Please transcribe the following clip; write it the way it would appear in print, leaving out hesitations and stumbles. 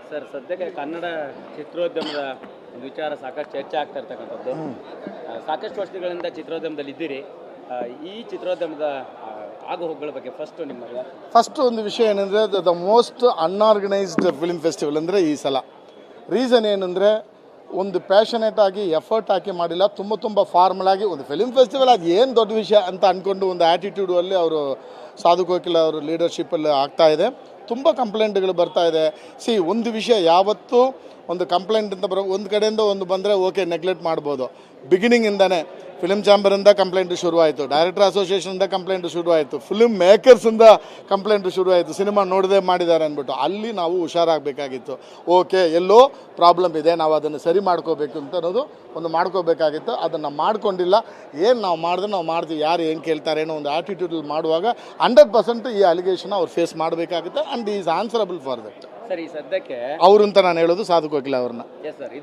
Sir ಸದ್ಯಕ್ಕೆ ಕನ್ನಡ ಚಿತ್ರೋದ್ಯಮದ ವಿಚಾರ ಸಾಕಷ್ಟು ಚರ್ಚೆ ಆಗ್ತಾ ಇರ್ತಕ್ಕಂಥದ್ದು. ಸಾಕಷ್ಟು ವರ್ಷಗಳಿಂದ ಚಿತ್ರೋದ್ಯಮದಲ್ಲಿ ಇದ್ದೀರಿ. ಈ ಚಿತ್ರೋದ್ಯಮದ ಆಗುಹೋಗುಗಳ ಬಗ್ಗೆ ಫಸ್ಟ್ ಒಂದು ವಿಷಯ ಏನಂದರೆ the most unorganised film festival ಅಂದರೆ ಈ ಸಲ. ರೀಸನ್ ಏನಂದರೆ ಒಂದು ಪ್ಯಾಷನೇಟ್ ಆಗಿ ಎಫರ್ಟ್ ಹಾಕಿ ಮಾಡಿಲ್ಲ, ತುಂಬ ಫಾರ್ಮಲ್ ಆಗಿ ಒಂದು ಫಿಲ್ಮ್ ಫೆಸ್ಟಿವಲ್ ಅದು ಏನು ದೊಡ್ಡ ವಿಷಯ ಅಂತ ಅಂದ್ಕೊಂಡು ಒಂದು ಆ್ಯಟಿಟ್ಯೂಡಲ್ಲಿ ಅವರು ಸಾಧು ಕೋಕಿಲ ಅವರು ಲೀಡರ್ಶಿಪ್ಪಲ್ಲಿ ಆಗ್ತಾ ಇದೆ. ತುಂಬ ಕಂಪ್ಲೇಂಟ್ಗಳು ಬರ್ತಾ ಇದೆ. ಒಂದು ವಿಷಯ ಯಾವತ್ತೂ ಒಂದು ಕಂಪ್ಲೇಂಟ್ ಅಂತ ಒಂದು ಕಡೆಯಿಂದ ಒಂದು ಬಂದರೆ ಓಕೆ ನೆಗ್ಲೆಕ್ಟ್ ಮಾಡ್ಬೋದು. ಬಿಗಿನಿಂಗಿಂದನೇ ಫಿಲ್ಮ್ ಚಾಂಬರಿಂದ ಕಂಪ್ಲೇಂಟ್ ಶುರುವಾಯಿತು, ಡೈರೆಕ್ಟರ್ ಅಸೋಸಿಯೇಷನಿಂದ ಕಂಪ್ಲೇಂಟ್ ಶುರುವಾಯಿತು, ಫಿಲ್ಮ್ ಮೇಕರ್ಸಿಂದ ಕಂಪ್ಲೇಂಟ್ ಶುರುವಾಯಿತು, ಸಿನಿಮಾ ನೋಡದೆ ಮಾಡಿದ್ದಾರೆ ಅಂದ್ಬಿಟ್ಟು. ಅಲ್ಲಿ ನಾವು ಹುಷಾರಾಗಬೇಕಾಗಿತ್ತು. ಓಕೆ ಎಲ್ಲೋ ಪ್ರಾಬ್ಲಮ್ ಇದೆ, ನಾವು ಅದನ್ನು ಸರಿ ಮಾಡ್ಕೋಬೇಕು ಅಂತ ಅನ್ನೋದು ಒಂದು ಮಾಡ್ಕೋಬೇಕಾಗಿತ್ತು. ಅದನ್ನು ಮಾಡ್ಕೊಂಡಿಲ್ಲ. ಏನು ನಾವು ಮಾಡಿದ್ರೆ ನಾವು ಮಾಡ್ತೀವಿ, ಯಾರು ಏನು ಕೇಳ್ತಾರೆ ಅನ್ನೋ ಒಂದು ಆ್ಯಟಿಟ್ಯೂಡಲ್ಲಿ ಮಾಡುವಾಗ 100% ಈ ಅಲಿಗೇಷನ್ ಅವ್ರು ಫೇಸ್ ಮಾಡಬೇಕಾಗುತ್ತೆ. And is answerable for that. Sir ಈ ಸದ್ಯಕ್ಕೆ ಅವರು ಅಂತ ನಾನು ಹೇಳೋದು ಸಾಧು ಕೋಕಿಲ ಅವ್ರನ್ನ. Yes sir.